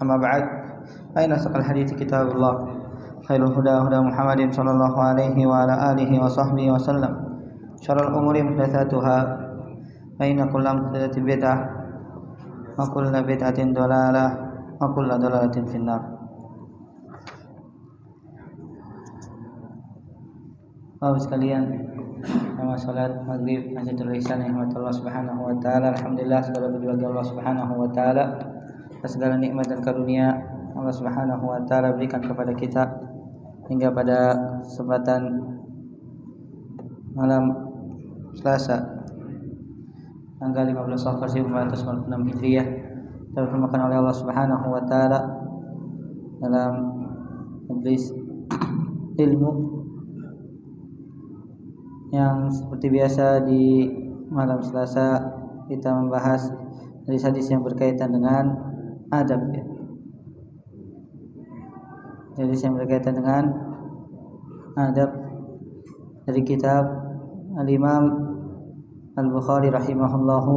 أما بعد فإن أصدق الحديث كتاب الله خير الهدى هدى محمد صلى الله عليه وعلى آله وصحبه وسلم شر الأمور محدثاتها فإن كل محدثة بدعة وكل بدعة ضلالة وكل ضلالة في النار. Bapak sekalian, nama salat maghrib Masjidul Ihsan yang Allah Subhanahu wa taala. Alhamdulillah, segala puji bagi Allah Subhanahu wa taala atas segala nikmat dan karunia Allah Subhanahu wa taala berikan kepada kita hingga pada kesempatan malam Selasa tanggal 15 Safar 1446 Hijriah dipertemukan oleh Allah Subhanahu wa taala dalam majelis ilmu yang seperti biasa di malam Selasa kita membahas hadis-hadis yang berkaitan dengan adab, ya. Hadis yang berkaitan dengan adab dari kitab Al-Imam Al-Bukhari rahimahullahu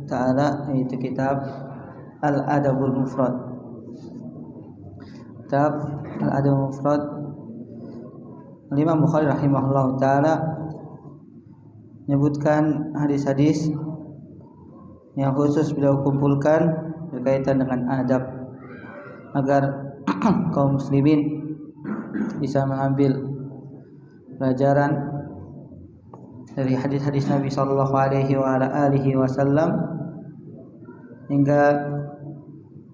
ta'ala, yaitu kitab Al-Adabul Mufrad. Kitab Al-Adabul Mufrad Al-Imam Bukhari rahimahullahu ta'ala menyebutkan hadis-hadis yang khusus beliau kumpulkan berkaitan dengan adab agar kaum muslimin bisa mengambil pelajaran dari hadis-hadis Nabi sallallahu alaihi wasallam, hingga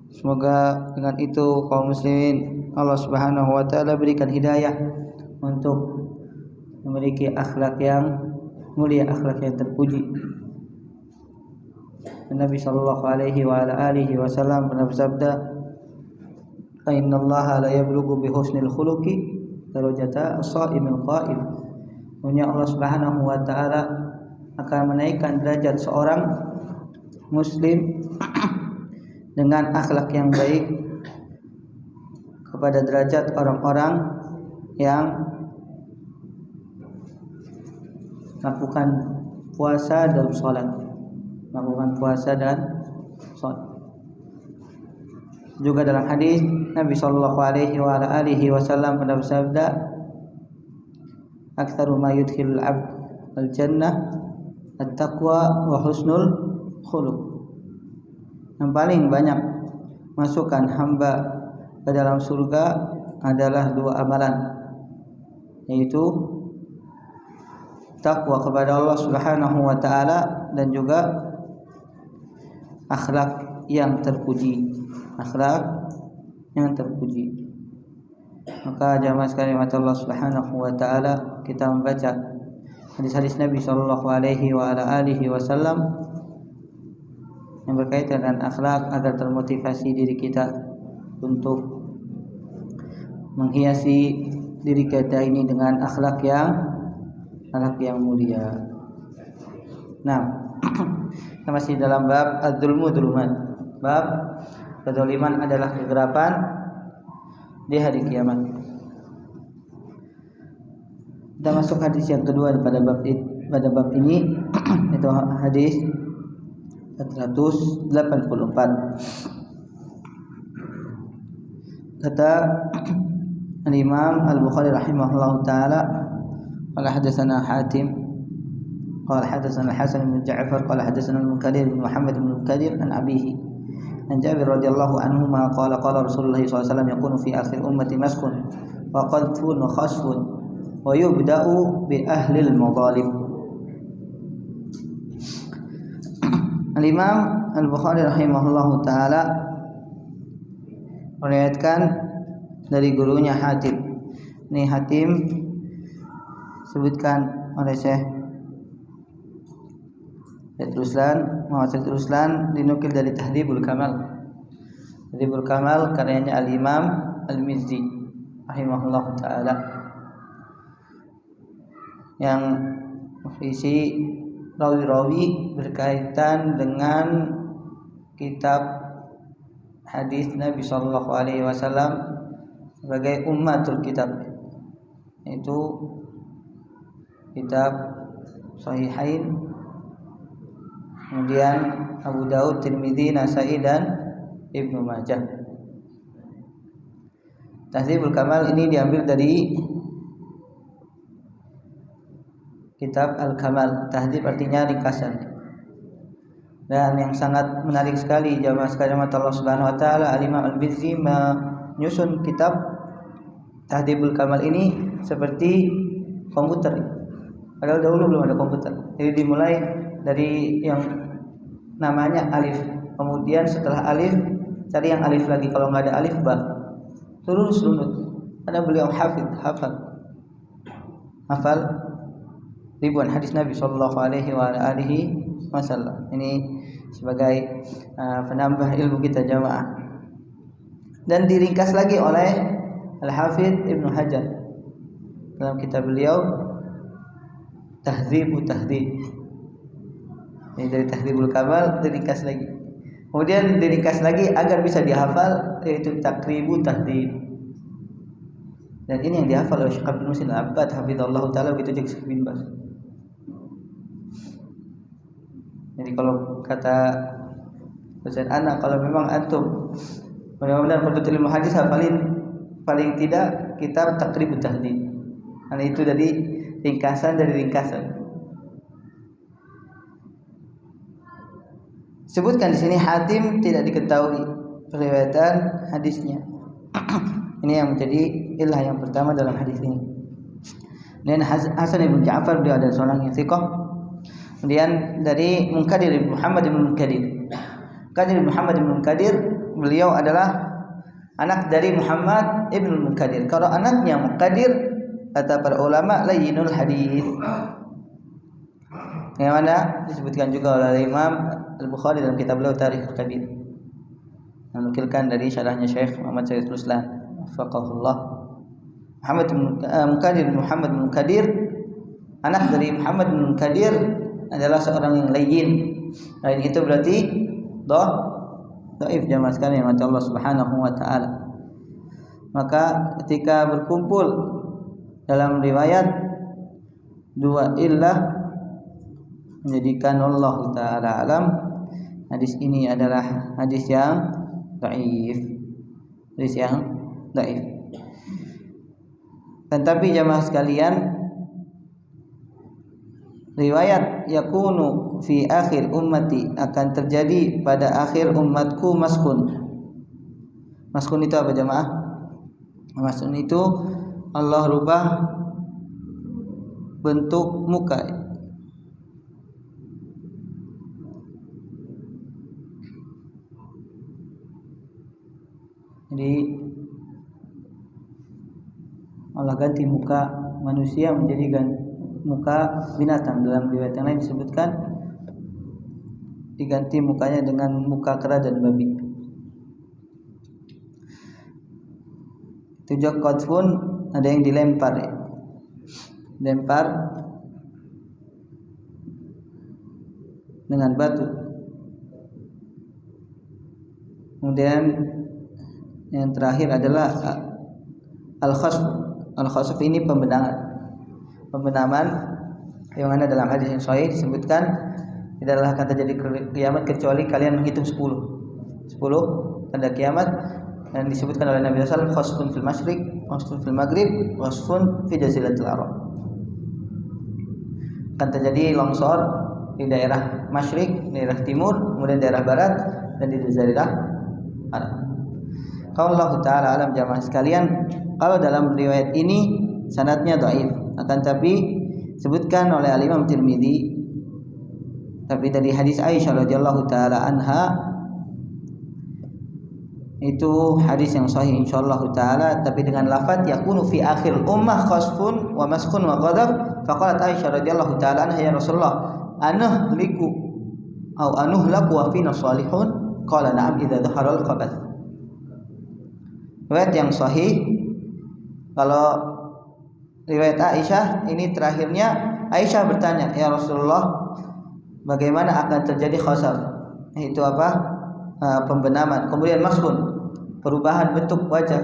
semoga dengan itu kaum muslimin Allah Subhanahu wa taala berikan hidayah untuk memiliki akhlak yang mulia, akhlak yang terpuji. Nabi sallallahu alaihi wasallam pernah bersabda, "Innallaha la yablughu bi husnil khuluqi darajata as-sha'imil qa'im." Punya Allah Subhanahu wa taala akan menaikkan derajat seorang muslim dengan akhlak yang baik kepada derajat orang-orang yang melakukan puasa dan sholat. Juga dalam hadis Nabi sallallahu alaihi wasallam pernah bersabda, "Aktsaru ma yudkhilul 'abd al-jannah at-taqwa wa husnul khuluq." Yang paling banyak masukkan hamba ke dalam surga adalah dua amalan, yaitu takwa kepada Allah Subhanahu wa taala dan juga akhlak yang terpuji. Maka jamaah sekalian Allah Subhanahu wa taala, kita membaca hadis-hadis Nabi sallallahu alaihi wasallam yang berkaitan dengan akhlak agar termotivasi diri kita untuk menghiasi diri kita ini dengan akhlak yang mulia. Nah, kita masih dalam bab az-zulmu dzuluman. Bab kezaliman adalah kegelapan di hari kiamat. Kita masuk hadis yang kedua pada bab ini, itu hadis 484. Kata Al-Imam Al-Bukhari rahimahullahu taala, قال حدثنا حاتم قال حدثنا الحسن بن جعفر قال حدثنا المنكدر بن محمد بن المنكدر عن أبيه عن جابر رضي الله عنهما قال قال رسول الله صلى الله عليه وسلم يكون في آخر أمة مسخ وقذف وخسف ويبدأ بأهل المظالم. Al-Imam Al-Bukhari rahimahullahu taala meriwayatkan dari gurunya Hatim. Ini Hatim sebutkan oleh Syekh Muhammad Said Ruslan, dinukil dari Tahdhibul Kamal. Tahdhibul Kamal karyanya Al-Imam Al-Mizzi rahimahullah taala, yang berisi rawi-rawi berkaitan dengan kitab hadis Nabi sallallahu alaihi wasallam sebagai ummatul kitab, yaitu kitab Sahihain, kemudian Abu Daud, Tirmidzi, Nasai dan Ibnu Majah. Tahdzibul Kamal ini diambil dari kitab Al-Kamal. Tahdzib artinya ringkasan. Dan yang sangat menarik sekali jamaah sekalian Allah Subhanahu wa taala, Al-Imam Al-Bizzi menyusun kitab Tahdzibul Kamal ini seperti komputer. Padahal dahulu belum ada komputer. Jadi dimulai dari yang namanya alif. Kemudian setelah alif cari yang alif lagi. Kalau nggak ada alif ba. Terus runut. Karena beliau hafal ribuan hadis Nabi Shallallahu Alaihi Wasallam. Ini sebagai penambah ilmu kita jamaah. Dan diringkas lagi oleh Al-Hafidz Ibnu Hajar dalam kitab beliau Tahdzibu Tahdzib. Ini dari Tahdzibul Kamal diringkas lagi. Kemudian diringkas lagi agar bisa dihafal, yaitu Taqribu Tahdzib. Dan ini yang dihafal oleh Syekh Abdul Muhsin Al-Abbad hafizallahu taala, begitu juga Syekh bin Baz. Jadi kalau kata Ustaz Ana, kalau memang antum benar-benar menuntut ilmu hadis, hafalin paling tidak kitab Taqribut Tahdzib. Karena itu dari ringkasan dari ringkasan. Sebutkan di sini Hatim tidak diketahui periwayatan hadisnya. Ini yang menjadi ilah yang pertama dalam hadis ini. Dan Hasan bin Ja'far, dia adalah seorang yang thiqah. Kemudian dari Munkadir bin Muhammad bin Munkadir. Munkadir bin Muhammad bin Munkadir, beliau adalah anak dari Muhammad ibn Munkadir. Kalau anaknya Munkadir, kata para ulama, layyinul hadis. Yang mana disebutkan juga oleh Imam Al-Bukhari dalam kitab beliau Tarikh Al-Kabir, menukilkan dari syarahnya Syekh Muhammad Sayyid Ruslan faqahullah. Muhammad bin Munkadir, anak dari Muhammad bin Munkadir, adalah seorang yang layyin. Lain itu berarti dhaif jamaah sekalian yang Allah Subhanahu wa taala. Maka ketika berkumpul dalam riwayat dua illah menjadikan Allah taala alam, hadis ini adalah hadis yang dhaif. Hadis yang dhaif. Tetapi jamaah sekalian, riwayat yakunu fi akhir ummati, akan terjadi pada akhir umatku maskun. Maskun itu apa jamaah? Maskun itu Allah rubah bentuk muka. Jadi Allah ganti muka manusia menjadi muka binatang. Dalam riwayat yang lain disebutkan diganti mukanya dengan muka kera dan babi. Tujuh qadfun, ada yang dilempar ya. Lempar dengan batu. Kemudian yang terakhir adalah al-khasf. Al-khasf ini pembenaman yang mana dalam hadis yang sahih disebutkan tidaklah akan terjadi kiamat kecuali kalian menghitung 10 tanda kiamat, dan disebutkan oleh Nabi sallallahu alaihi wasallam khasfun fil masyriq, khasfun fil maghrib, khasfun fi jaziratil arab. Akan terjadi longsor di daerah masyriq, daerah timur, kemudian daerah barat, dan di jazirah Arab. Kalau Allah taala alam jamaah sekalian, kalau dalam riwayat ini sanadnya dhaif, akan tapi sebutkan oleh Al-Imam Tirmidzi, tapi dari hadis Aisyah radhiyallahu taala anha, itu hadis yang sahih insyaallah taala, tapi dengan lafaz yakunu fi akhir ummah khasfun wa maskun wa ghadab. Faqalat Aisyah radhiyallahu taala anha, ya Rasulullah, anuhliku au anuhlaku wa fina salihun? Qala na'am idza dhahara al-khabath. Riwayat yang sahih, kalau riwayat Aisyah ini terakhirnya Aisyah bertanya, ya Rasulullah, bagaimana akan terjadi khasaf? Itu apa? Pembenaman. Kemudian maskun, perubahan bentuk wajah.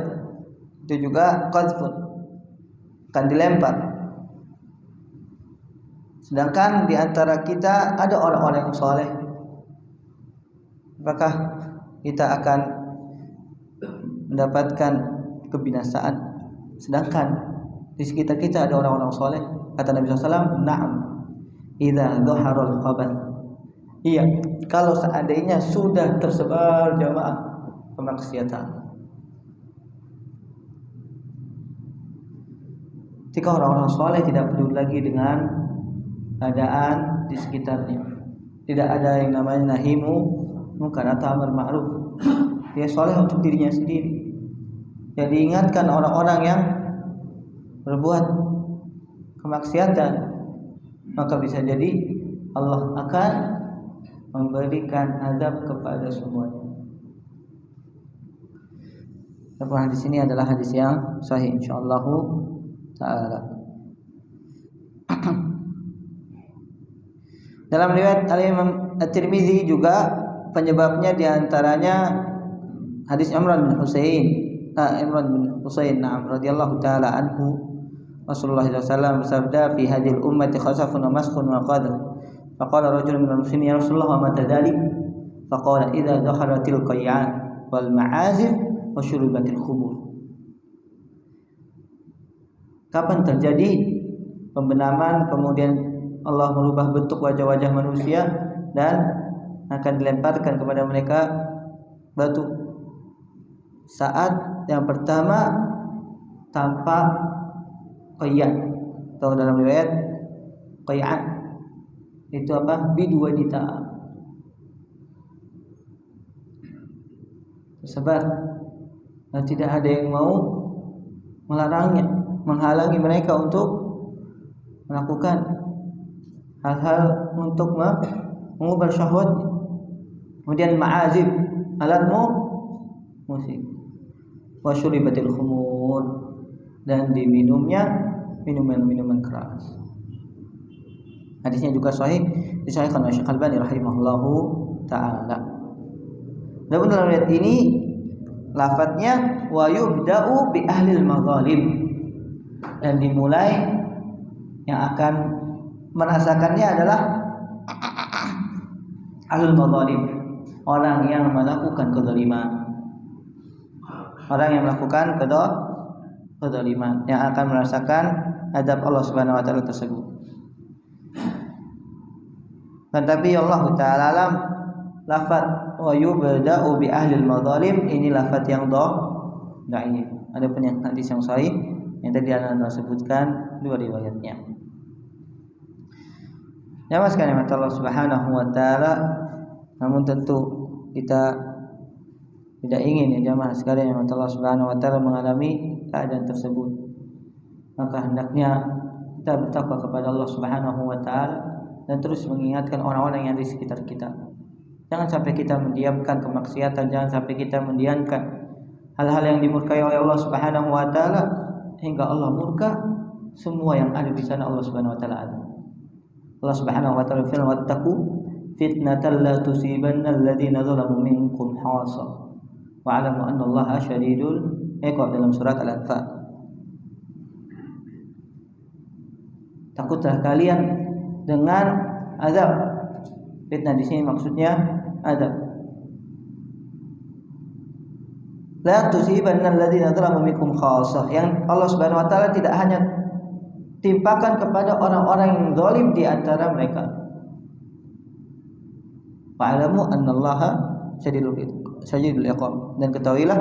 Itu juga qadfun, akan dilempar. Sedangkan di antara kita ada orang-orang yang soleh, apakah kita akan mendapatkan kebinasaan. Sedangkan di sekitar kita ada orang-orang soleh. Kata Nabi SAW, na'am, idza dhaharul khabath. Iya, kalau seandainya sudah tersebar jamaah kemaksiatan. Ketika orang-orang soleh tidak peduli lagi dengan keadaan di sekitarnya, tidak ada yang namanya nahimu munkar atau amar ma'ruf. Dia soleh untuk dirinya sendiri. Jadi ingatkan orang-orang yang berbuat kemaksiatan, maka bisa jadi Allah akan memberikan azab kepada semuanya. Dan hadis ini adalah hadis yang sahih insyaallah taala. Dalam riwayat Al-Imam At-Tirmizi juga penyebabnya diantaranya hadis Imran bin Husain radhiyallahu taala anhu. Rasulullah SAW bersabda, fi hadhil ummati khasafun wa maskhun wa qadr. Faqala rajulun minal muslimin, ya Rasulullah, wa mata dhalik? Faqala idza dakhalatil qay'an wal ma'azif wa syurubatil khumur. Kapan terjadi pembenaman, kemudian Allah merubah bentuk wajah-wajah manusia dan akan dilemparkan kepada mereka batu? Saat yang pertama tampak qay'an, atau dalam riwayat qay'an itu apa? Bidu wanita tersebar dan tidak ada yang mau melarangnya, menghalangi mereka untuk melakukan hal-hal untuk mengubah syahwatnya. Kemudian ma'azib, alat musik, wa syuribatil khumur, dan diminumnya minuman keras. Hadisnya juga sahih, disahihkan oleh Syekh Al-Albani rahimahullahu taala. Dan dalam ayat ini lafadznya wa yubda'u bi ahlil madzalim, dan dimulai yang akan merasakannya adalah ahlul madzalim, orang yang melakukan kezaliman. Orang yang melakukan kezaliman yang akan merasakan adab Allah Subhanahu wa taala tersebut. Dan tapi Allah taala alam, lafaz wa yubda'u bi ahlil madzalim ini lafaz yang dhaif. Adapun yang hadis yang sahih yang tadi Anda sebutkan dua riwayatnya. Ya mas sekalian Allah Subhanahu wa taala, namun tentu kita tidak ingin ya jamaah sekalian Allah Subhanahu wa taala mengalami keadaan tersebut. Maka hendaknya kita bertakwa kepada Allah Subhanahu wa taala dan terus mengingatkan orang-orang yang di sekitar kita. Jangan sampai kita mendiamkan kemaksiatan, jangan sampai kita mendiamkan hal-hal yang dimurkai oleh Allah Subhanahu wa taala hingga Allah murka. Semua yang ada di sana Allah Subhanahu wa taala ada. Allah Subhanahu wa taala firman, wattaqu fitnatan la tusibanna alladziina zalamu minkum khassa wa'lamu anna Allaha syadidul iqab, dalam surat Al-Anfal. Takutlah kalian dengan azab. Fitnah di sini maksudnya azab. La tusibanna alladziina zalamu minkum khassah, yang Allah Subhanahu wa taala tidak hanya timpakan kepada orang-orang yang zalim di antara mereka. Fa'lamu annallaha syadidul iqab, dan ketahuilah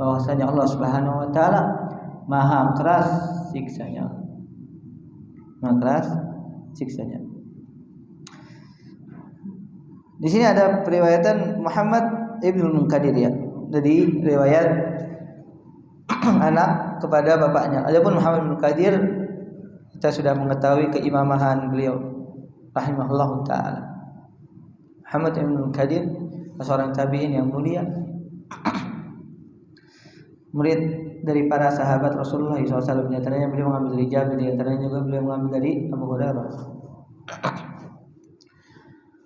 bahwasanya Allah Subhanahu wa taala maha keras siksanya. Maha keras siksanya. Di sini ada periwayatan Muhammad ibn Munkadir ya. Jadi riwayat anak kepada bapaknya. Adapun Muhammad bin Munkadir, kita sudah mengetahui keimamahan beliau rahimahullahu taala. Muhammad bin Munkadir seorang tabi'in yang mulia, murid dari para sahabat Rasulullah SAW. Di antaranya beliau mengambil dari Jabir, di antaranya juga beliau mengambil dari Abu Hurairah.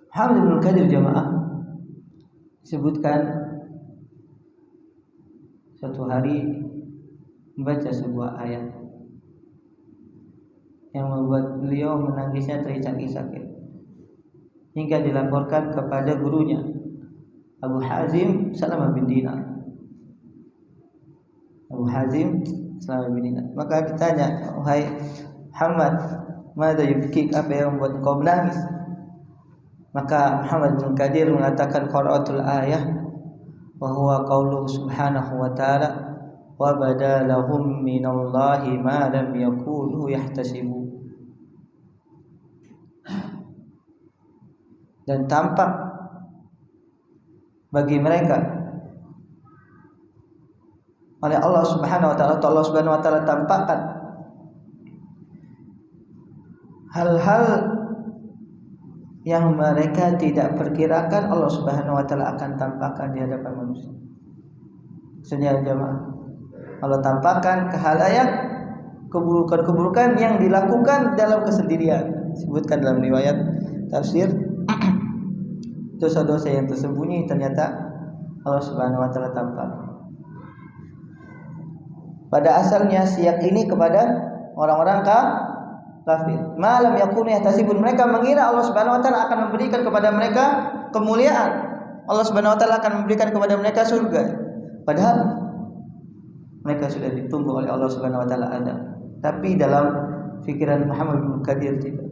Muhammad bin Munkadir jamaah sebutkan suatu hari membaca sebuah ayat yang membuat beliau menangisnya terisak-isak hingga dilaporkan kepada gurunya Abu Hazim Salamah bin Dinar. Abu Hazim Salamah bin Dinar. Maka ditanya, wahai Muhammad, mada yubkik, apa yang membuat engkau menangis? Maka Muhammad bin Qadir mengatakan qara'atul ayah wa huwa qauluhu subhanahu wa ta'ala wa badalahum minallahi ma lam yakunu yahtasibu. Dan tampak bagi mereka oleh Allah Subhanahu wa taala, Allah Subhanahu wa taala tampakkan hal-hal yang mereka tidak perkirakan, Allah Subhanahu wa taala akan tampakkan di hadapan manusia. Maksudnya jemaah, Allah tampakkan ke khalayak keburukan-keburukan yang dilakukan dalam kesendirian. Disebutkan dalam riwayat tafsir dosa-dosa yang tersembunyi ternyata Allah Subhanahu wa taala tampakkan. Pada asalnya siyak ini kepada orang-orang kafir. Malam yakunu yahtasibun, mereka mengira Allah Subhanahu wa taala akan memberikan kepada mereka kemuliaan. Allah Subhanahu wa taala akan memberikan kepada mereka surga. Padahal mereka sudah ditunggu oleh Allah Subhanahu wa taala ada. Tapi dalam pikiran Muhammad bin Qadir tidak.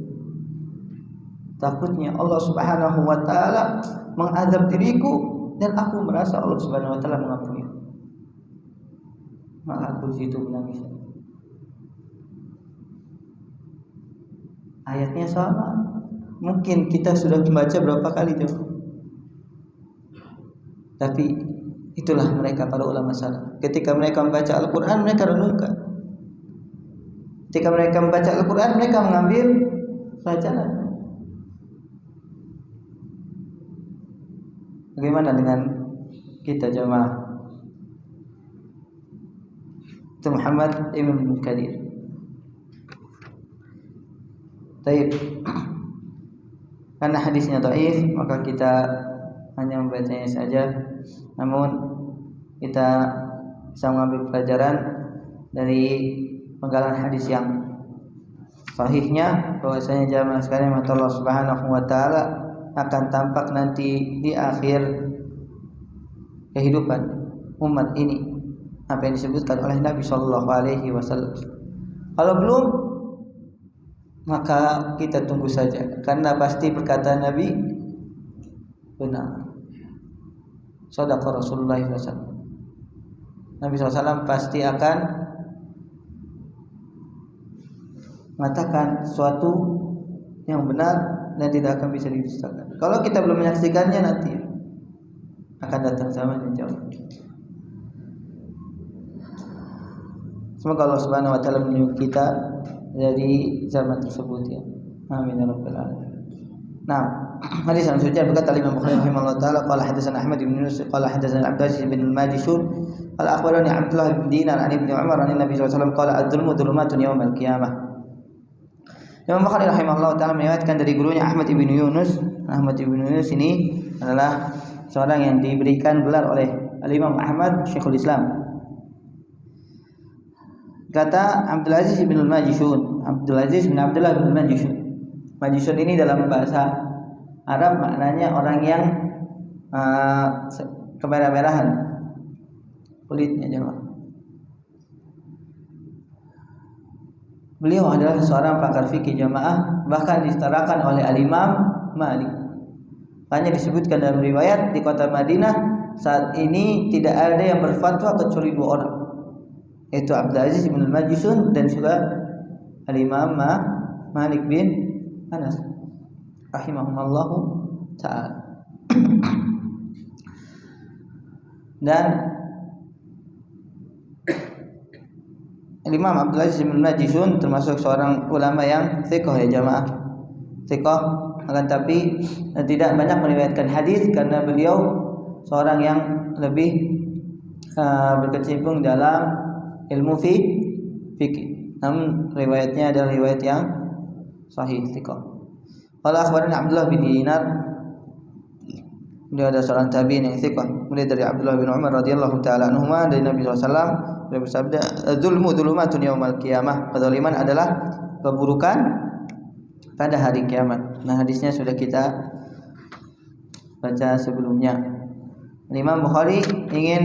Takutnya Allah Subhanahu wa taala mengazab diriku dan aku merasa Allah Subhanahu wa taala mengampuni. Maka aku situ menangis. Ayatnya sama. Mungkin kita sudah membaca berapa kali coba. Tapi itulah mereka para ulama salaf. Ketika mereka membaca Al-Quran, mereka renungkan. Ketika mereka membaca Al-Quran, mereka mengambil pelajaran. Bagaimana dengan kita jemaah? Itu Muhammad Ibn Qadir. Baik. Karena hadisnya dhaif, maka kita hanya membacanya saja. Namun kita bisa mengambil pelajaran dari penggalan hadis yang sahihnya, bahwasanya jamaah sekalian, mata Allah Subhanahu wa taala akan tampak nanti di akhir kehidupan umat ini, apa yang disebutkan oleh Nabi Shallallahu Alaihi Wasallam. Kalau belum, maka kita tunggu saja, karena pasti perkataan Nabi benar. Shadaqa Rasulullah SAW. Nabi SAW pasti akan mengatakan sesuatu yang benar dan tidak akan bisa didustakan. Kalau kita belum menyaksikannya, nanti akan datang zaman yang jauh. Semoga Allah Subhanahu wa taala menunjuk kita dari zaman tersebut ya. Amin ya rabbal alamin. Nah, hadis yang suci berkata Imam Bukhari rahimahullah taala qala hadatsana Ahmad bin Yunus qala hadatsana Abdul Aziz bin Al-Majishun qala akhbarani Abdullah bin Dinar an Ibnu Umar an Nabi sallallahu alaihi wasallam qala adz-dzulmu dzulumatun yaumil qiyamah. Imam Bukhari rahimahullah taala meriwayatkan dari gurunya Ahmad bin Yunus. Ahmad bin Yunus ini adalah seorang yang diberikan gelar oleh Al-Imam Ahmad Syekhul Islam. Kata Abdul Aziz bin Al-Majishun, Abdul Aziz bin Abdullah bin Al-Majishun. Majishun ini dalam bahasa Arab maknanya orang yang kemerah-merahan kulitnya jemaah. Beliau adalah seorang pakar fikih jamaah, bahkan disetarakan oleh Al-Imam Malik. Hanya disebutkan dalam riwayat di kota Madinah saat ini tidak ada yang berfatwa kecuali dua orang, yaitu Abdul Aziz bin Al-Majishun dan juga Al-Imam Malik bin Anas rahimahumullah ta'ala. Dan Imam Abdul Aziz bin Al-Majishun termasuk seorang ulama yang thiqah ya jamaah. Thiqah, akan tapi tidak banyak meriwayatkan hadis karena beliau seorang yang lebih berkecimpung dalam ilmu fikih. Namun riwayatnya adalah riwayat yang sahih thiqah. Qala akhbarana Abdullah bin Dinar, dia ada seorang tabi'in yang thiqah, mulai dari Abdullah bin Umar radhiyallahu taala anhuma dari Nabi sallallahu alaihi wasallam, beliau bersabda, "Dzulmu dzulumatun yaumal qiyamah." Kezaliman adalah keburukan pada hari kiamat. Nah, hadisnya sudah kita baca sebelumnya. Imam Bukhari ingin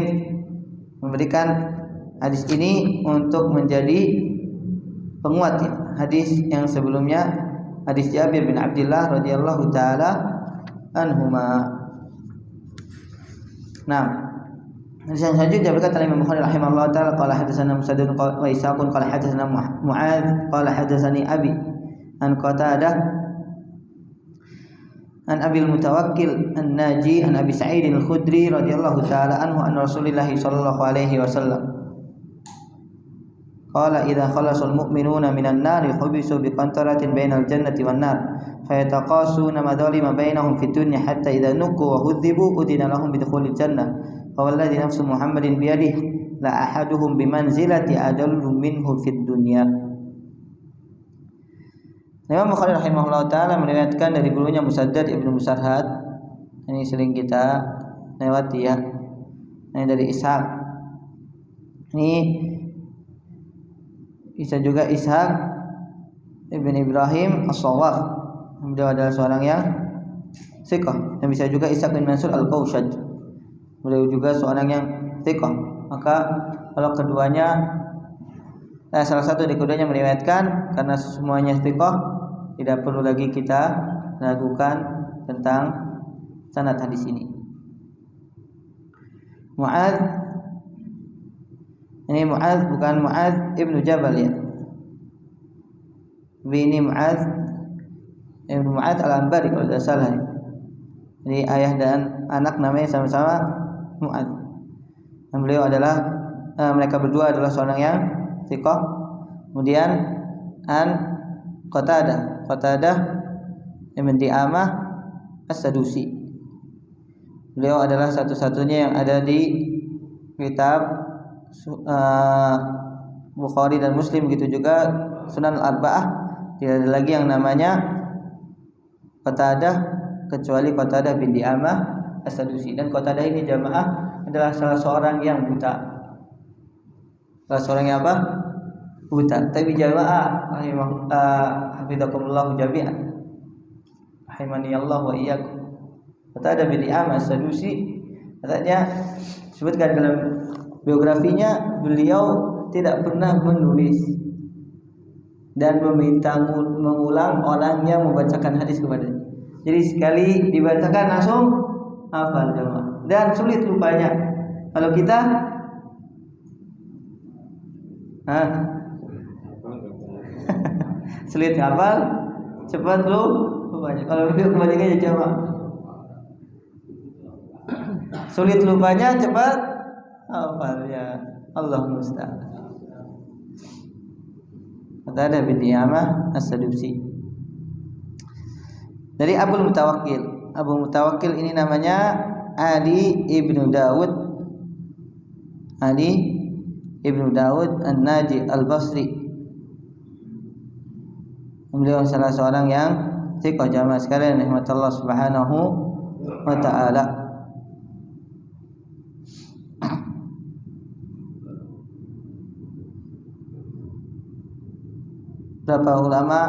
memberikan hadis ini untuk menjadi penguat ya, hadis yang sebelumnya, hadis Jabir bin Abdullah radhiyallahu taala anhuma. Nah, hadis yang selanjutnya berkata Imam Bukhari rahimahullah taala qala hadatsana Musaddad wa Ishaq qala hadatsana Mu'adz qala hadatsani Abi an Qatadah an Abil Mutawakkil an-Naji an Abi Sa'id al-Khudri radhiyallahu taala anhu an Rasulillah sallallahu alaihi wasallam qala idza khalasul mu'minuna minan nari hubisu biqantaratin bainal jannati wan nar fayataqasuna madhalima bainahum fid dunya hatta idza nuqu wa hudzibu udina lahum bidukhulil jannah fa walladhi nafsu Muhammadin biyadihi la ahaduhum bimanzilati adallu minhu fid dunya. Imam Bukhari rahimahullah taala meriwayatkan dari gurunya Musaddad ibnu Musarhad, ini sering kita lewati ya. Ini dari Ishaq. Ini bisa juga Ishaq ibn Ibrahim As-Shawwaf. Beliau adalah seorang yang thiqah. Dan bisa juga Ishaq bin Mansur Al-Qaushaj. Beliau juga seorang yang thiqah. Maka kalau keduanya salah satu dari keduanya meriwayatkan, karena semuanya thiqah, tidak perlu lagi kita ragukan tentang sanad hadis ini. Mu'adz, ini Mu'adz bukan Mu'adz ibnu Jabal ya. Ini Mu'adz ibnu Mu'adz al-Anbari kalau tidak salah. Jadi ayah dan anak namanya sama-sama Mu'adz. Dan beliau adalah mereka berdua adalah seorang yang thiqah. Kemudian an Qatadah ibn Di'amah As-Sadusi. Beliau adalah satu-satunya yang ada di kitab Bukhari dan Muslim, begitu juga Sunan Al-Arba'ah. Tidak ada lagi yang namanya Qatadah kecuali Qatadah bin Di'amah As-Sadusi. Dan Qatadah ini jamaah adalah salah seorang yang buta. Salah seorang yang apa? Buta. Tapi jamaah hafizakumullah jami'an. Rahimaniyallahu wa iyyakum. Qatadah bin Di'amah As-Sadusi, katanya sebutkan dalam biografinya, beliau tidak pernah menulis dan meminta mengulang orang yang membacakan hadis kepadanya. Jadi sekali dibacakan langsung hafal jemaah, dan sulit lupanya. Kalau kita sulit hafal, cepat lupanya. Kalau beliau kebalikannya jemaah, sulit lupanya, cepat hafal ya. Allah musta'an. Qatadah bin Di'amah As-Sadusi. Dari Abul Mutawakkil. Abu Mutawakkil ini namanya Ali ibnu Dawud. Ali ibnu Dawud An-Naji Al-Basri. Beliau salah seorang yang thiqah jamaah sekalian rahmatullah subhanahu wa ta'ala. Beberapa ulama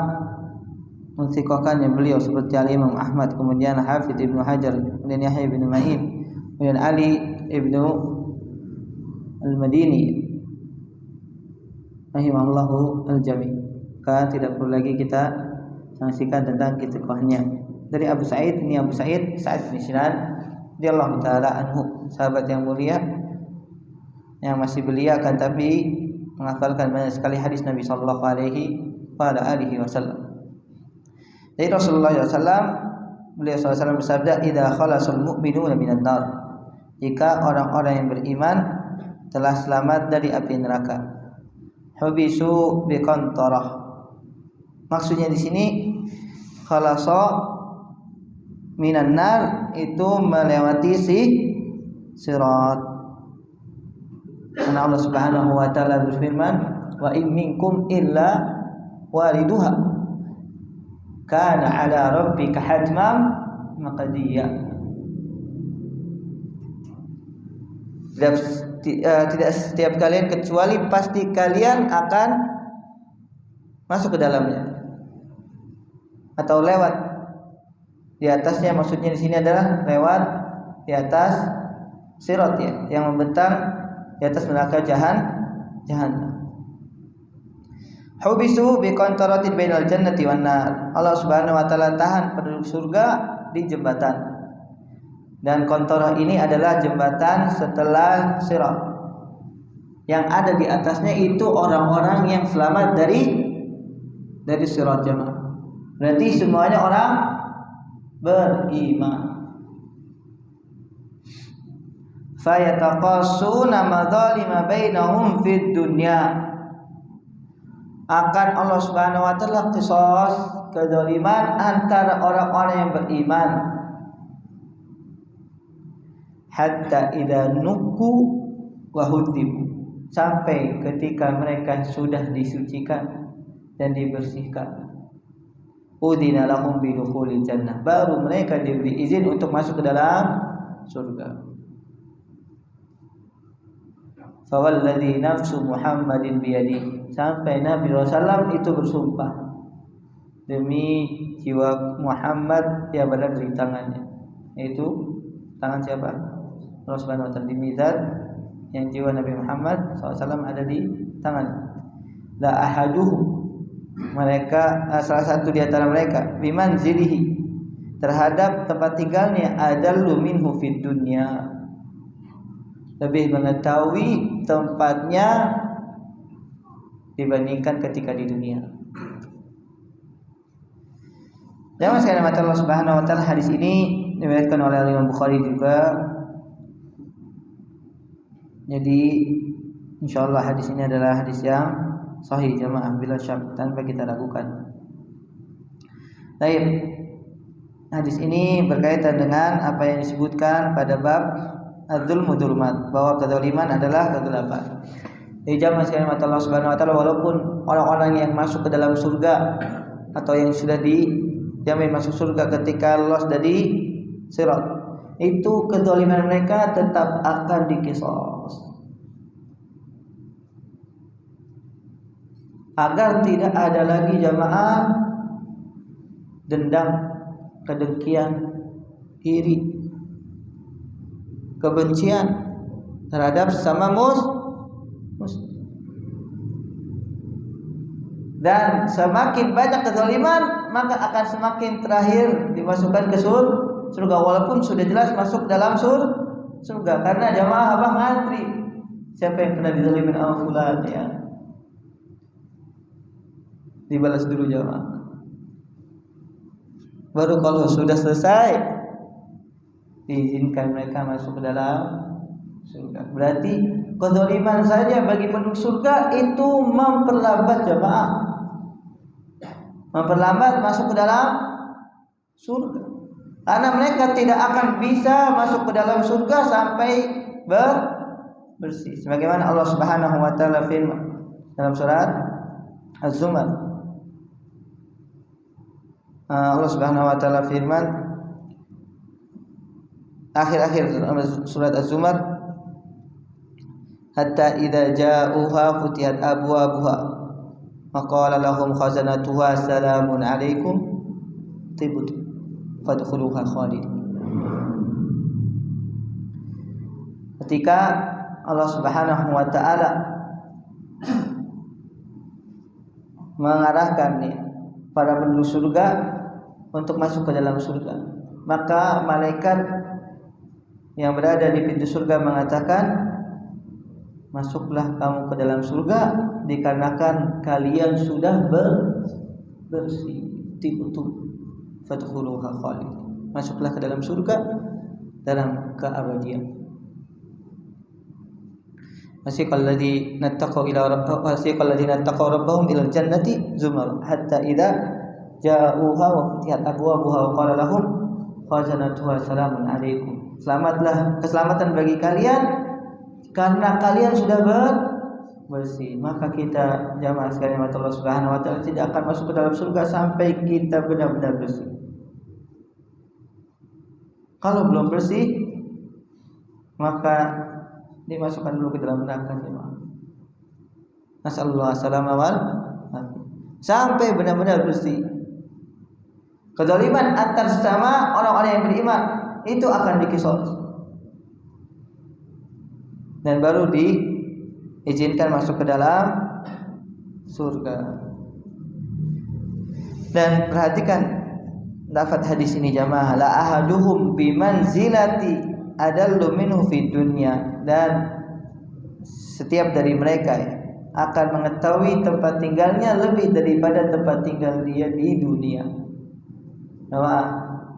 mensiqahkannya beliau seperti Imam Ahmad, kemudian Hafidz Ibnu Hajar, kemudian Yahya bin Ma'in, kemudian Ali ibnu Al-Madini rahimahullahu al-jami'. Maka tidak perlu lagi kita saksikan tentang kitabnya. Dari Abu Sa'id, ini Abu Sa'id Sa'id bin Sinan radhiyallahu taala anhu, sahabat yang mulia yang masih belia kan tapi menghafalkan banyak sekali hadis Nabi sallallahu alaihi wasallam. Dari Rasulullah SAW, beliau SAW bersabda, "Idza khalasul mu'minuna minan nar." Jika orang-orang yang beriman telah selamat dari api neraka. Hubisu biqantarah. Maksudnya di sini khalasa minan nar itu melewati sirat. Karena Allah Subhanahu wa taala berfirman, "Wa in minkum illa waliduha kana ala rabbika hatman maqdiya." Tidak setiap kalian kecuali pasti kalian akan masuk ke dalamnya atau lewat di atasnya. Maksudnya di sini adalah lewat di atas sirat ya, yang membentang di atas neraka jahannam. Hubisu biqantaratin bainal jannati wan nar. Allah Subhanahu wa taala tahan penduduk surga di jembatan. Dan qantarah ini adalah jembatan setelah Sirat. Yang ada di atasnya itu orang-orang yang selamat dari Sirat jemaah. Berarti semuanya orang beriman. Fayataqassuna madzalima bainahum fid dunya. Akan Allah Subhanahu wa taala qisas kedzaliman antara orang-orang yang beriman. Hatta idza nuku wa hudibu, sampai ketika mereka sudah disucikan dan dibersihkan. Udina lahum bidukhulil jannah, baru mereka diberi izin untuk masuk ke dalam surga. Fawalladzi nafsu Muhammadin biyadihi, sampai Nabi SAW itu bersumpah, demi jiwa Muhammad yang berada di tangannya. Yaitu tangan siapa? Allah Subhanahu wa taala. Demi zat yang jiwa Nabi Muhammad SAW ada di tangan. La ahaduhum, mereka salah satu di antara mereka, bimanzilihi, terhadap tempat tinggalnya, adallu minhu fid dunya, lebih mengetahui tempatnya dibandingkan ketika di dunia. Jangan sekali mata Allah Subhanahu wa taala, hadis ini diriwayatkan oleh Imam Bukhari juga. Jadi insyaallah hadis ini adalah hadis yang sahih jemaah bila syak, tanpa kita ragukan. Baik. Hadis ini berkaitan dengan apa yang disebutkan pada bab az-zulmu dzulumat, bahwa kezaliman adalah kegelapan. Di zaman sekarang Allah Subhanahu wa taala, walaupun orang-orang yang masuk ke dalam surga atau yang sudah dijamin masuk surga ketika lolos dari Sirat, itu kezaliman mereka tetap akan diqisas. Agar tidak ada lagi jamaah dendam, kedengkian, iri, kebencian terhadap sesama muslim. Dan semakin banyak kezaliman, maka akan semakin terakhir dimasukkan ke surga, walaupun sudah jelas masuk dalam surga. Karena jamaah abang ngantri, siapa yang pernah dizalimin sama fulan, ya dibalas dulu jamaah. Baru kalau sudah selesai diizinkan mereka masuk ke dalam surga. Berarti kezaliman saja bagi penduduk surga itu memperlambat jamaah, memperlambat masuk ke dalam surga. Karena mereka tidak akan bisa masuk ke dalam surga sampai bersih. Sebagaimana Allah Subhanahu wa taala firman dalam surat Az-Zumar. Allah Subhanahu wa taala firman akhir-akhir surat Az-Zumar, hatta idza ja'uha futihat abwabuha wa qala lahum khazanatuha salamun alaikum tibtum fadkhuluha khalidin. Ketika Allah Subhanahu wa taala mengarahkan para penduduk surga untuk masuk ke dalam surga, maka malaikat yang berada di pintu surga mengatakan, masuklah kamu ke dalam surga dikarenakan kalian sudah bersih. Tibtum fadkhuluha khalid, masuklah ke dalam surga dalam keabadian. Wasiqal ladzina taqaw rabbahum ilal jannati zumar hatta idza ja'uha wa futihat abwabuha wa qala lahum khazanatuha salamun alaikum. Selamatlah, keselamatan bagi kalian karena kalian sudah bersih. Maka kita jamaah sekalian Allah Subhanahu wa taala tidak akan masuk ke dalam surga sampai kita benar-benar bersih. Kalau belum bersih, maka dimasukkan dulu ke dalam neraka jemaah. Nasallallahu alaihi wasallam sampai benar-benar bersih. Kezaliman antar sesama orang-orang yang beriman itu akan diqisas dan baru izinkan masuk ke dalam surga. Dan perhatikan lafaz hadis ini jamaah, la ahaduhum bimanzilati adallu minhu fid dunya, dan setiap dari mereka akan mengetahui tempat tinggalnya lebih daripada tempat tinggal dia di dunia. Nah,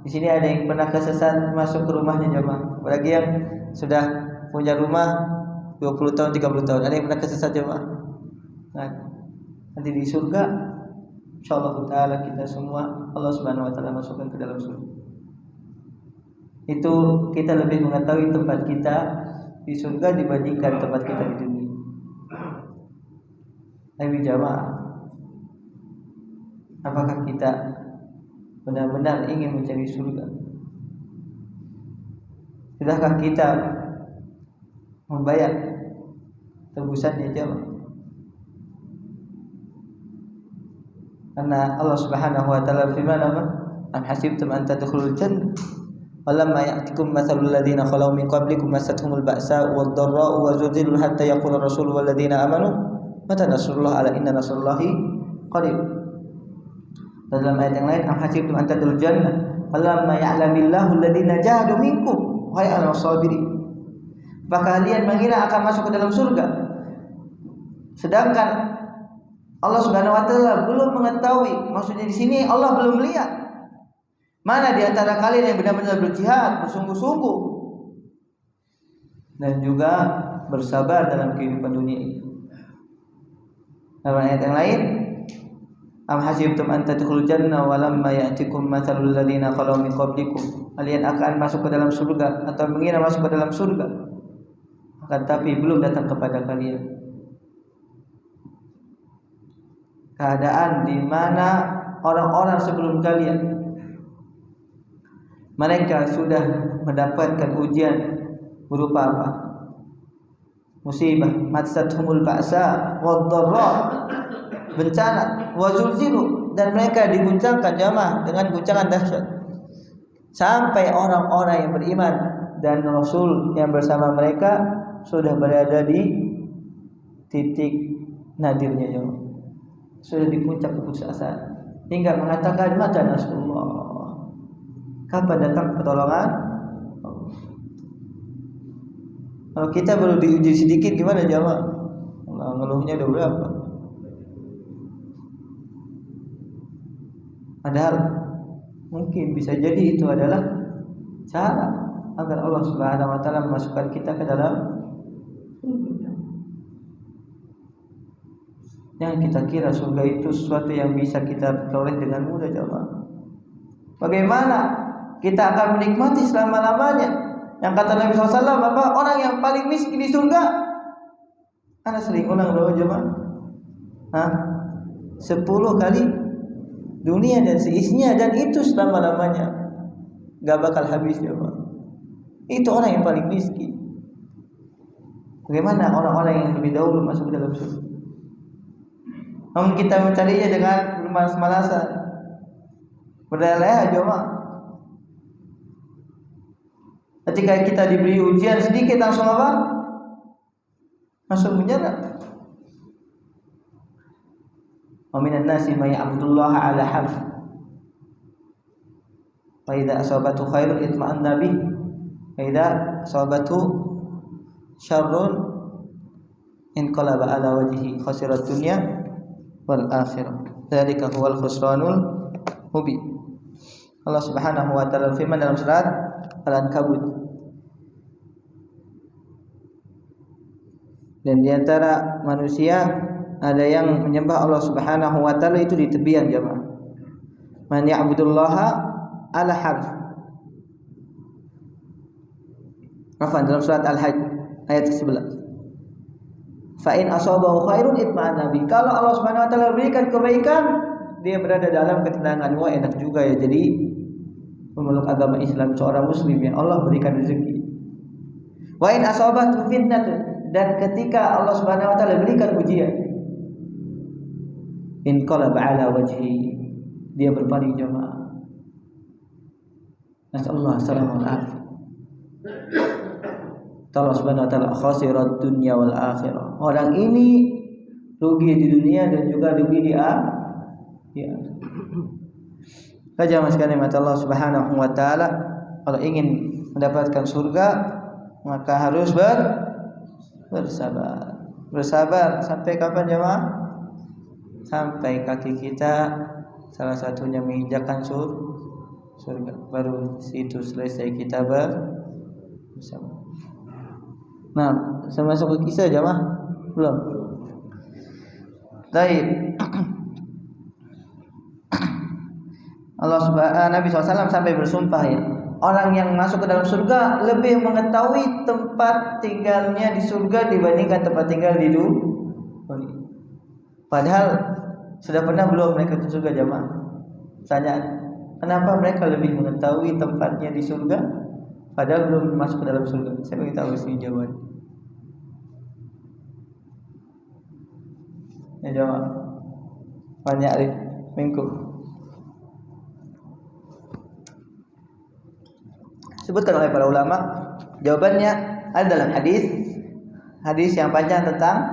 di sini ada yang pernah kesesat masuk ke rumahnya jemaah. Bagi yang sudah punya rumah 20 tahun, 30 tahun, ada yang pernah kesesat jemaah. Nah, nanti di surga insyaallah taala kita semua Allah Subhanahu wa taala masukkan ke dalam surga. Itu kita lebih mengetahui tempat kita di surga dibandingkan tempat kita di dunia. Tapi jamaah, apakah kita benar-benar ingin mencari surga? Sudahkah kita membayar tebusannya jamaah? Karena Allah Subhanahu wa taala firman apa? Am hasibtum an tadkhulul jannah walamma ya'tikum mathalul ladzina khalau min qablikum massatuhumul ba'sa wad dharra'u wa zulzilu hatta yaqula ar-rasulu wal ladzina amanu mata nasrullah ala inna nasrullahi qarib. Dalam ayat yang lain, am hasibtum an tadkhulul jannah walamma ya'lamillahu alladzina jahadu minkum wa ya'lamu as-sabirin. Apakah kalian mengira akan masuk ke dalam surga sedangkan Allah Subhanahu wa taala belum mengetahui? Maksudnya di sini Allah belum melihat mana di antara kalian yang benar-benar berjihad, bersungguh-sungguh dan juga bersabar dalam kehidupan dunia ini. Dalam ayat yang lain, am hasibtum an tadkhulul jannah wa lamma ya'tikum mathalul ladzina khalau min qablikum. Kalian akan masuk ke dalam surga atau mengira masuk ke dalam surga, akan tapi belum datang kepada kalian keadaan di mana orang-orang sebelum kalian mereka sudah mendapatkan ujian berupa apa? Musibah, massathumul ba'sa wad dharra, bencana, wa zulzilu, dan mereka diguncangkan jamaah dengan guncangan dahsyat. Sampai orang-orang yang beriman dan Rasul yang bersama mereka sudah berada di titik nadirnya jamaah. Sudah di puncak keputusasaan hingga mengatakan mata nasrullah, kapan datang pertolongan? Kalau kita baru diuji sedikit gimana jamaah? Ngeluhnya udah berapa? Padahal mungkin bisa jadi itu adalah cara agar Allah Subhanahu wa taala memasukkan kita ke dalam. Yang kita kira surga itu sesuatu yang bisa kita peroleh dengan mudah jemaah. Bagaimana kita akan menikmati selama-lamanya? Yang kata Nabi SAW, apa? Orang yang paling miskin di surga. Ana sering ulang berapa jemaah? 10 kali dunia dan seisinya, dan itu selama-lamanya. Gak bakal habis jemaah. Itu orang yang paling miskin. Bagaimana orang-orang yang lebih dahulu masuk ke dalam surga? Namun kita mencarinya dengan bermalas-malasan, berdaya jemaah. Ketika kita diberi ujian sedikit langsung apa? Langsung menyerah. Wa minan nasi may ya'budullaha 'ala harf. Fa idza asabatu khairun itma'anna bih, wa idza asabatu syarrun inqalaba 'ala wajhihi khasirat dunya wal akhirah. Dzalika huwal khusranul mubin. Allah Subhanahu wa taala firman dalam surat Al-Ankabut, dan di antara manusia ada yang menyembah Allah Subhanahu wa taala itu di tebian jemaah. Man ya'budullaha ala harf. Afan dalam surat Al-Hajj ayat ke-11. Fa in asabahu khairun itma'anna bi. Kalau Allah Subhanahu wa taala berikan kebaikan, dia berada dalam ketenangan. Wah, enak juga ya jadi memeluk agama Islam, seorang muslim yang Allah berikan rezeki. Wa in asabatu fitnatun, dan ketika Allah Subhanahu wa taala berikan ujian, inqalaba ala wajhi, dia berpaling jemaah. Nasallahu alaihi wasallam. Allah Subhanahu wa taala khasirat dunya wal akhirah. Orang ini rugi di dunia dan juga rugi di akhirat. Jamaah sekalian mata Allah Subhanahu wa taala, kalau ingin mendapatkan surga maka harus bersabar. Bersabar sampai kapan jemaah? Sampai kaki kita salah satunya menginjakkan surga. Baru situ selesai kita bersabar. Nah, saya masuk ke kisah jemaah? Belum. Baik. Nabi SAW sampai bersumpah ya, orang yang masuk ke dalam surga lebih mengetahui tempat tinggalnya di surga dibandingkan tempat tinggal di dunia. Padahal sudah pernah belum mereka ke surga jamaah? Tanya, kenapa mereka lebih mengetahui tempatnya di surga padahal belum masuk ke dalam surga? Saya ingin tahu sih jawaban. Ya jamaah, banyak Arif Minggu. Sebutkan oleh para ulama, jawabannya ada dalam hadis yang panjang tentang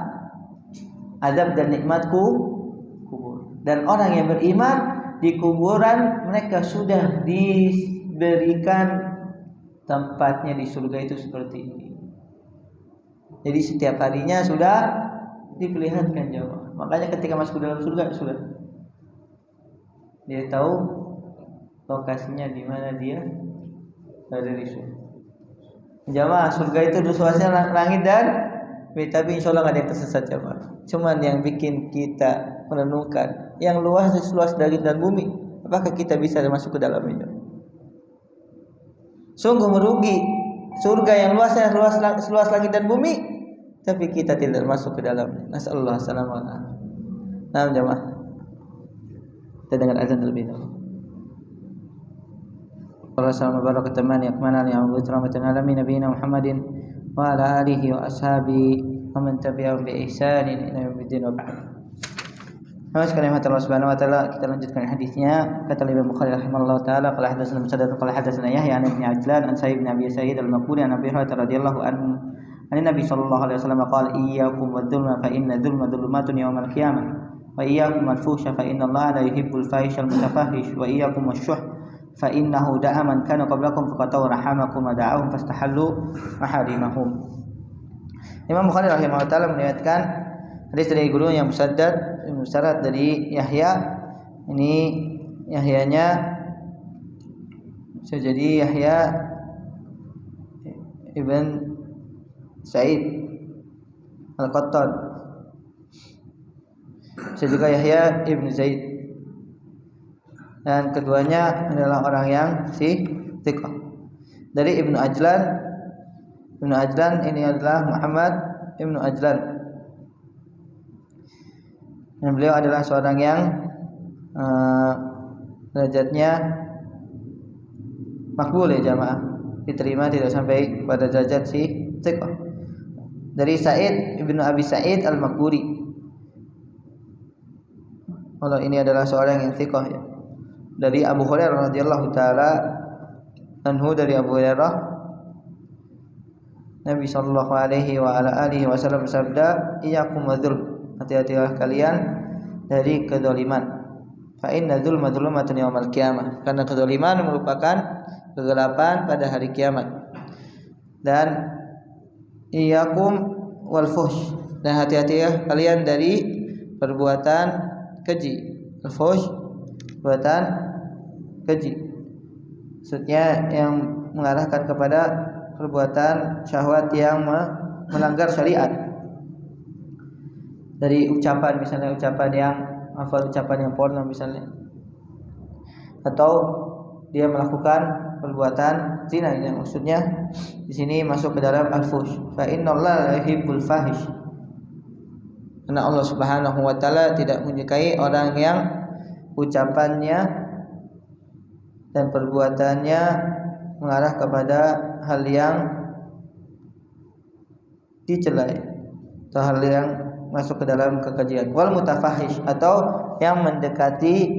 azab dan nikmat kubur. Dan orang yang beriman di kuburan mereka sudah diberikan tempatnya di surga itu seperti ini. Jadi setiap harinya sudah diperlihatkan jamaah. Makanya ketika masuk ke dalam surga sudah dia tahu lokasinya di mana dia dari surga. Jamaah, surga itu suasana langit dan tapi insya Allah nggak ada yang tersesat jamaah. Cuman yang bikin kita merenungkan yang luas langit dan bumi, apakah kita bisa masuk ke dalamnya? Sungguh merugi surga yang luas langit dan bumi, tapi kita tidak masuk ke dalamnya. Nasallallahu alaihi wasallam. Nah jamaah, kita dengar azan terlebih dahulu. Assalamualaikum warahmatullahi wabarakatuh. Rahmatan alamin nabiyina Muhammadin wa ala alihi wa ashabihi wa man tabi'ahum bi ihsanin ila yaumiddin wa ba'd. Sekalian Allah Subhanahu wa taala, kita lanjutkan hadisnya. Kata Imam Bukhari rahimahullah taala, qala hadatsana Musaddad qala hadatsana Yahya an Ibnu Ajlan an Sa'id bin Abi Sa'id al-Maqburi an Abi Hurairah radhiyallahu anhu an Nabi sallallahu alaihi wasallam qala iyyakum wadh-dhulma fa inna dhulma dhulumatun yawmal qiyamah wa iyyakum al-fuhsha fa inna Allah la yuhibbul fahisha al-mutafahish wa iyyakum asy-syuh fa innahu da'a man kana qablakum faqataw rahamakum wa da'ahum fastahallu maharimahum. Imam Bukhari rahimahullah taala meriwayatkan hadis dari guru yang Musaddad Musyarat dari Yahya. Ini Yahyanya bisa jadi Yahya ibn Sa'id Al-Qattan, bisa juga Yahya ibn Zaid, dan keduanya adalah orang yang thiqah. Dari Ibnu Ajlan ini adalah Muhammad Ibnu Ajlan, dan beliau adalah seorang yang derajatnya makbul ya jamaah, diterima tidak sampai pada derajat thiqah. Dari Sa'id Ibnu Abi Sa'id Al-Maqburi, kalau ini adalah seorang yang thiqah ya. Dari Abu Hurairah radhiyallahu taala anhu, dari Abu Hurairah Nabi sallallahu alaihi wa ala alihi wasallam bersabda, iyyakum wadzulm, hati-hatilah kalian dari kedzaliman. Fa inna dzulma dzulumatun yaumil qiyamah, karena kedzaliman merupakan kegelapan pada hari kiamat. Dan iyyakum wal fuhsh, dan hati-hatilah kalian dari perbuatan keji. Al fuhsh, perbuatan keji, maksudnya yang mengarahkan kepada perbuatan syahwat yang melanggar syariat. Dari ucapan, misalnya ucapan yang porno misalnya, atau dia melakukan perbuatan zina. Yang maksudnya di sini masuk ke dalam al-fuhsh. Fa innallaha la yuhibbul fahish, karena Allah Subhanahu wa taala tidak menyukai orang yang ucapannya dan perbuatannya mengarah kepada hal yang dicelai atau hal yang masuk ke dalam kekejian. Wal mutafahish, atau yang mendekati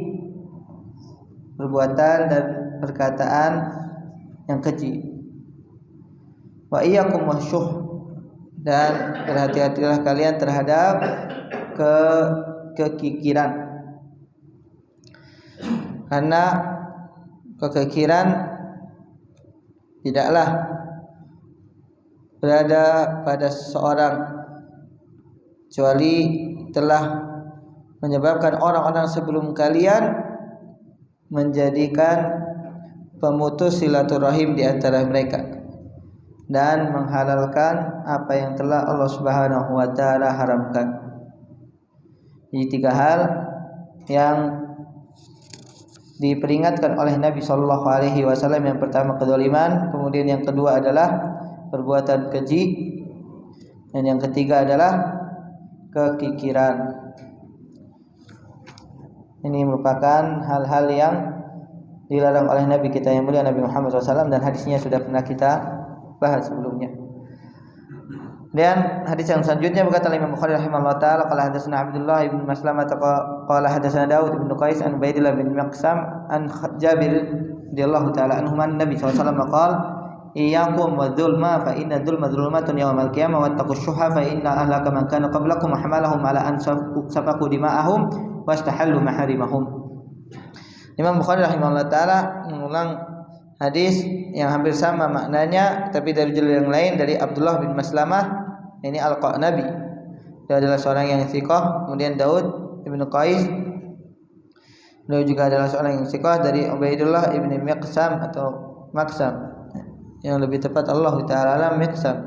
perbuatan dan perkataan yang keji. Wa iyyakum wasyuh, dan berhati-hatilah kalian terhadap kekikiran, karena kekikiran tidaklah berada pada seseorang kecuali telah menyebabkan orang-orang sebelum kalian menjadikan pemutus silaturahim di antara mereka dan menghalalkan apa yang telah Allah Subhanahu wa taala haramkan. Jadi 3 hal yang diperingatkan oleh Nabi sallallahu alaihi wasallam. Yang pertama kedzaliman, kemudian yang kedua adalah perbuatan keji, dan yang ketiga adalah kekikiran. Ini merupakan hal-hal yang dilarang oleh Nabi kita yang mulia Nabi Muhammad SAW, dan hadisnya sudah pernah kita bahas sebelumnya. Dan hadis yang selanjutnya berkata Imam Bukhari rahimahullah taala, qala hadatsana Abdullah bin Maslamah qala hadatsana Daud bin Qais an Ubaidillah bin Maqsam an Jabir radhiyallahu taala anhu an Nabi sallallahu alaihi wasallam qala iyyakum wadzulma fa inna dzulma dzulumatun yaumal qiyamah wattaqus syuha fa inna ahlaka man kana qablakum hamalahum ala an safaku dima'ahum wastahallu maharimahum. Imam Bukhari rahimahullah taala mengulang hadis yang hampir sama maknanya tapi dari jalur yang lain dari Abdullah bin Maslamah, ini Al-Qanabi. Dia adalah seorang yang thiqah. Kemudian Daud bin Qais, beliau juga adalah seorang yang thiqah, dari Ubaidullah bin Maqsam atau Maqsam, yang lebih tepat Allah taala Maqsam,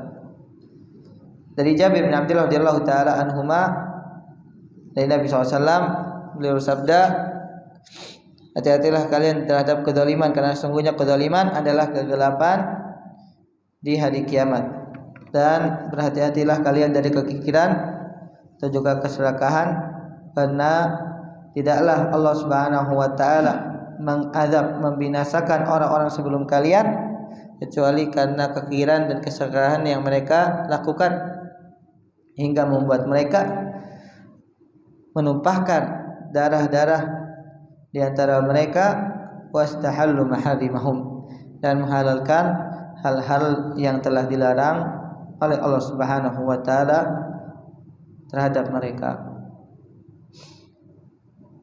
dari Jabir bin Abdullah radhiyallahu taala anhuma, dari Nabi SAW. Beliau bersabda, hati-hatilah kalian terhadap kezaliman, karena sesungguhnya kezaliman adalah kegelapan di hari kiamat. Dan berhati-hatilah kalian dari kekikiran dan juga keserakahan, karena tidaklah Allah Subhanahu wa taala mengazab, membinasakan orang-orang sebelum kalian kecuali karena kekikiran dan keserakahan yang mereka lakukan, hingga membuat mereka menumpahkan darah-darah di antara mereka, wastahallu maharimahum, dan menghalalkan hal-hal yang telah dilarang oleh Allah Subhanahu wa taala terhadap mereka.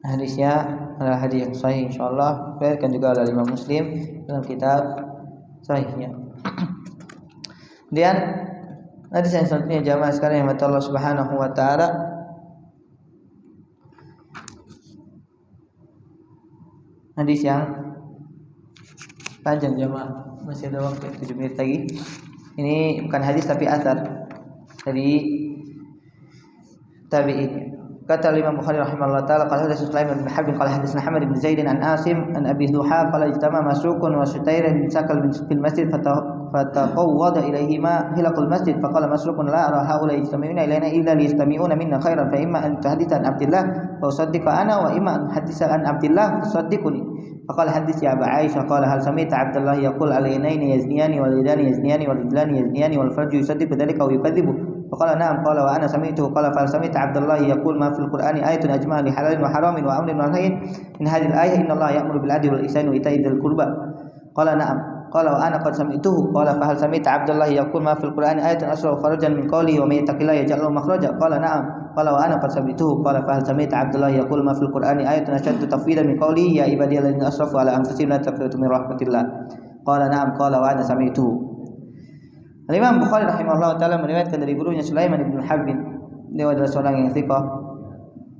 Hadisnya adalah hadis yang sahih insyaallah, diriwayatkan juga oleh Imam Muslim dalam kitab sahihnya. Kemudian hadis yang selanjutnya jamaah sekalian yang Allah Subhanahu wa taala, hadis yang panjang jamaah, masih ada waktu 7 menit lagi. Ini bukan hadis tapi athar dari tabi'in. Kata Imam Bukhari rahimahullah taala, qala hadatsana Sulaiman bin Harb qala hadatsana Hamad bin Zaid an Asim an Abi Duha qala ijtama Masruqun wa Sutair bin Sakal fil masjid fataqawwada ilayhima hilaqul masjid faqala Masruqun la ara haula yajtami'una ilayna illa liyastami'una minna khairan fa imma an tuhadditha an Abdillah fa usaddiqa ana wa imma an tuhadditha an Abdillah fasaddiquni. فقال حدث يا أبا عائشة قال هل سمعت عبد الله يقول العينين يزنيان واليدان يزنيان والرجلان يزنيان والفرج يصدق ذلك أو يكذبه؟ فقال نعم. قال وأنا سمعته. قال فهل سمعت عبد الله يقول ما في القرآن آية أجمع لحلال وحرام وأمر ونهي من هذه الآية إن الله يأمر بالعدل والإحسان وإيتاء ذي القربى؟ قال نعم. قال وأنا قد سمعته. قال فهل سمعت عبد الله يقول ما في القرآن آية أشرف فرجا من قوله ومن يتق الله يجعل له مخرجا؟ قال نعم. قال وأنا قد سمعته. قال فهل سمعت عبد الله يقول ما في القرآن آية أشد تفويضا من قوله يا عبادي الذين أسرفوا على أنفسهم لا تقنطوا من رحمة الله؟ قال نعم. قال وأنا سمعته. Imam Bukhari rahimahullah taala meriwayatkan dari gurunya Sulaiman bin Harb, dia adalah seorang yang thiqah,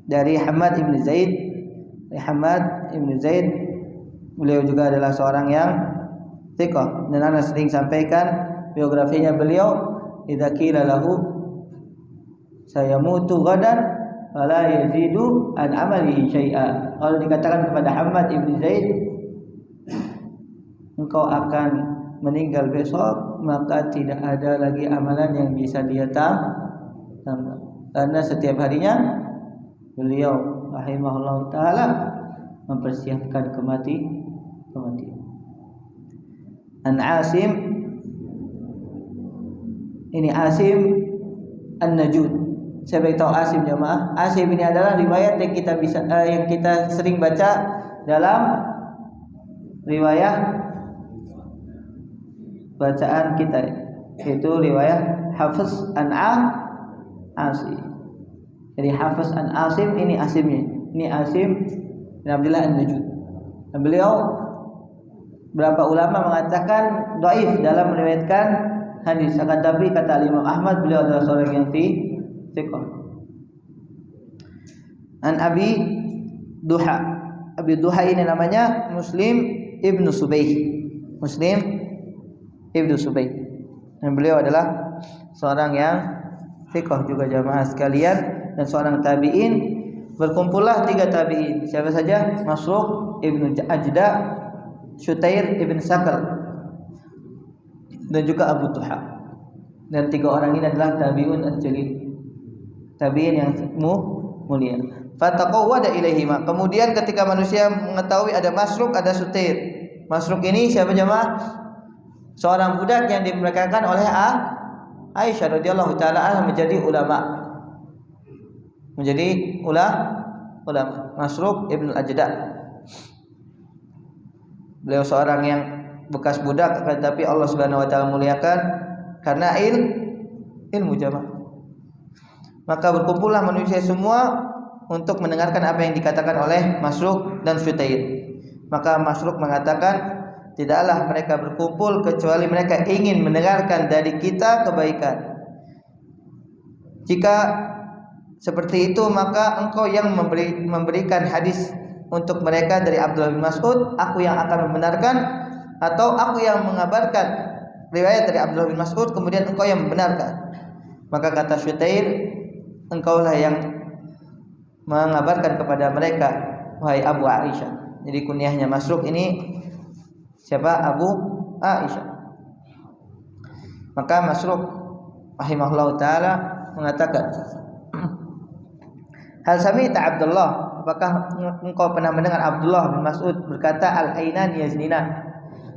dari Hamad bin Zaid. Hamad bin Zaid beliau juga adalah seorang yang thiqah, dan ana sering sampaikan biografinya beliau, idza qila lahu sayamutu ghadan wala yazidu an amalihi syai'a. Kalau dikatakan kepada Hamad bin Zaid, engkau akan meninggal besok, maka tidak ada lagi amalan yang bisa dia tambah, karena setiap harinya beliau rahimahullah taala mempersiapkan kematian. An Asim, ini Asim An-Najud. Saya tahu Asim jemaah. Asim ini adalah riwayat yang kita sering baca dalam riwayat bacaan kita, yaitu riwayat Hafiz an Asim. Jadi Hafiz an Asim ini Asimnya. Ini Asim bin Abdullah an-Najud. Dan beliau beberapa ulama mengatakan dhaif dalam meriwayatkan hadis. Akan tapi kata Imam Ahmad beliau adalah seorang yang thiqah. An Abi Duha. Abi Duha ini namanya Muslim ibnu Subaih. Muslim ibnu Subaih. Dan beliau adalah seorang yang thiqah juga jamaah sekalian dan seorang tabi'in. Berkumpullah 3 tabi'in. Siapa saja? Masruq ibnu Ajda, Syutair ibn Sakal, dan juga Abu Duha. Dan 3 orang ini adalah tabi'un al-jalil, tabi'in yang mulia. Fataqawwada ilaihima. Kemudian ketika manusia mengetahui ada Masruq, ada Syutair. Masruq ini siapa jemaah? Seorang budak yang dimerdekakan oleh Aisyah radhiyallahu taala anha menjadi ulama. Menjadi ulama. Masruq ibn al-Ajda. Beliau seorang yang bekas budak, tetapi Allah Subhanahu wa taala muliakan karena ilmu jamaah. Maka berkumpullah manusia semua untuk mendengarkan apa yang dikatakan oleh Masruq dan Syutair. Maka Masruq mengatakan, tidaklah mereka berkumpul kecuali mereka ingin mendengarkan dari kita kebaikan. Jika seperti itu, maka engkau yang memberikan hadis untuk mereka dari Abdullah bin Mas'ud, aku yang akan membenarkan, atau aku yang mengabarkan riwayat dari Abdullah bin Mas'ud kemudian engkau yang membenarkan. Maka kata Syutair, engkaulah yang mengabarkan kepada mereka, wahai Abu Aisyah. Jadi kunyahnya Masruq ini siapa? Abu Aisyah. Maka Masruq rahimahullah taala mengatakan, hal sami'ta Abdullah, apakah engkau pernah mendengar Abdullah bin Mas'ud berkata, al-ainan yaznina,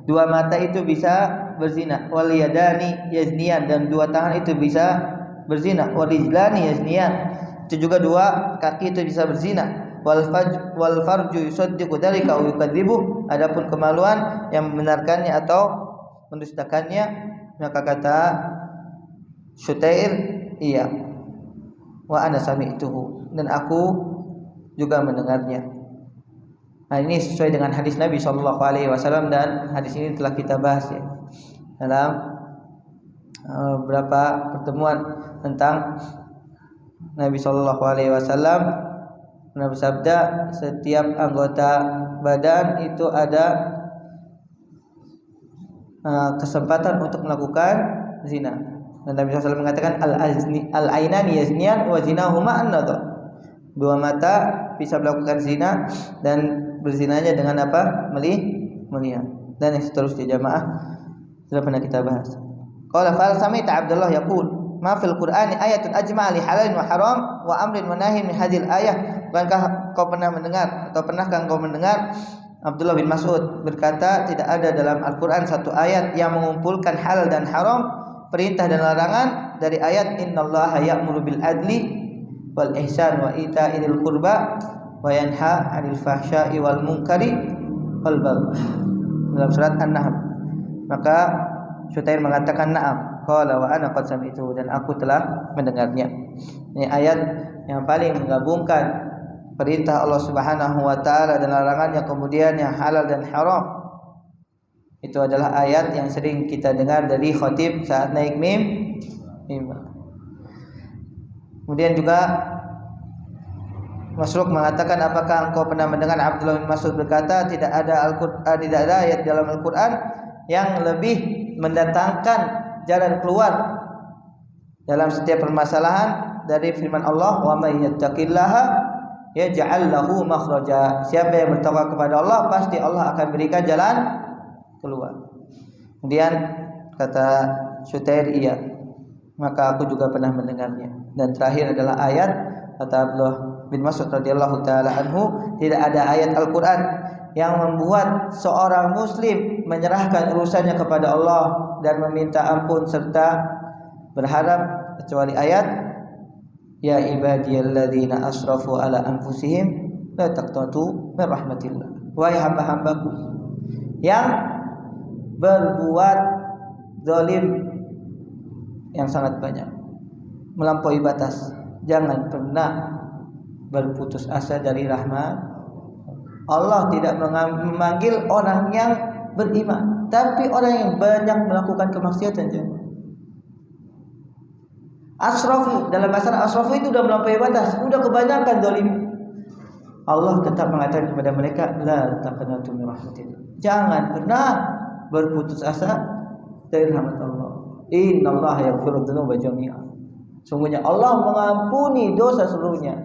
2 mata itu bisa berzina, wal yadani yaznian, dan 2 tangan itu bisa berzina, wal rijlani yaznian, itu juga 2 kaki itu bisa berzina, wal farju yusaddiqu dzalika wa yukadzibuh, adapun kemaluan yang membenarkannya atau mendustakannya. Maka kata Syutair, iya, wa ana sami'tuhu, dan aku juga mendengarnya. Nah, ini sesuai dengan hadis Nabi sallallahu alaihi wasallam, dan hadis ini telah kita bahas ya dalam beberapa pertemuan tentang Nabi sallallahu alaihi wasallam pernah bersabda, setiap anggota badan itu ada kesempatan untuk melakukan zina. Dan Nabi SAW mengatakan al-ainani yaznian wa zinahuma an-nadhar. 2 mata bisa melakukan zina dan berzinanya dengan apa? Melihat. Dan yang seterusnya jamaah sudah pernah kita bahas. Qala fa sami'ta Abdullah yaqul ma fil Qur'ani ayatun ajma'a li halalin wa haram wa amrin wa nahyin min hadhil ayah. Bukankah kau pernah mendengar atau pernahkah engkau mendengar Abdullah bin Mas'ud berkata, tidak ada dalam Al-Qur'an satu ayat yang mengumpulkan halal dan haram, perintah dan larangan dari ayat innallaha ya'muru bil adli wal ihsan wa ita'i dzil qurba wa yanha 'anil fahsya'i wal munkari wal baghi, dalam surat An-Nahl. Maka Syutair mengatakan na'am, qala wa ana qad sami'tu, dan aku telah mendengarnya. Ini ayat yang paling menggabungkan perintah Allah Subhanahu wa taala dan larangannya, kemudian yang halal dan haram. Itu adalah ayat yang sering kita dengar dari khatib saat naik mimbar. Kemudian juga Masruq mengatakan, apakah engkau pernah mendengar Abdullah bin Mas'ud berkata, tidak ada ayat dalam Al-Qur'an yang lebih mendatangkan jalan keluar dalam setiap permasalahan dari firman Allah, wa may yattaqillaha yaj'al lahu makhraja. Siapa yang bertakwa kepada Allah, pasti Allah akan berikan jalan keluar. Kemudian kata Syutair, iya, maka aku juga pernah mendengarnya. Dan terakhir adalah ayat kata Abdullah bin Mas'ud radhiyallahu taala anhu, tidak ada ayat Al-Qur'an yang membuat seorang muslim menyerahkan urusannya kepada Allah dan meminta ampun serta berharap kecuali ayat ya ibadiyalladzina asrafu ala anfusihim la taqnatu min rahmatillah. Wahai hamba-hambaku yang berbuat zalim yang sangat banyak, melampaui batas. Jangan pernah berputus asa dari rahmat Allah. Tidak memanggil orang yang beriman, tapi orang yang banyak melakukan kemaksiatan. Asrafu, dalam bahasa asrafu itu sudah melampaui batas, sudah kebanyakan zalim. Allah tetap mengatakan kepada mereka, la taqnatu min rahmatillah. Jangan pernah berputus asa dari rahmat Allah. Innallaha yaghfiru dzunuba jami'a. Sungguhnya Allah mengampuni dosa seluruhnya.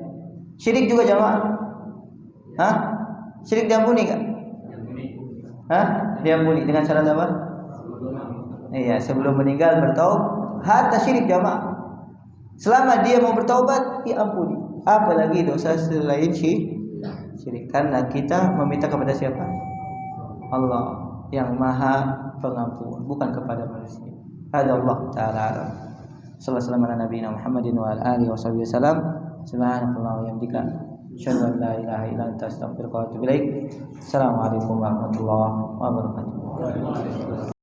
Syirik juga jamaah. Hah? Syirik diampuni enggak? Hah? Diampuni dengan syarat apa? Iya, sebelum meninggal bertaubat. Hatta syirik jamaah. Selama dia mau bertaubat, diampuni. Apalagi dosa selain syirik. Karena kita meminta kepada siapa? Allah yang Maha Pengampun, bukan kepada manusia. Ada Allah Ta'ala alam. Sallallahu alaihi nabiyina Muhammadin wa ala alihi wasallam. Subhanallahi wa bihamdika, asyhadu an la ilaha illa anta, astaghfiruka wa atubu ilaik. Assalamualaikum warahmatullahi wabarakatuh.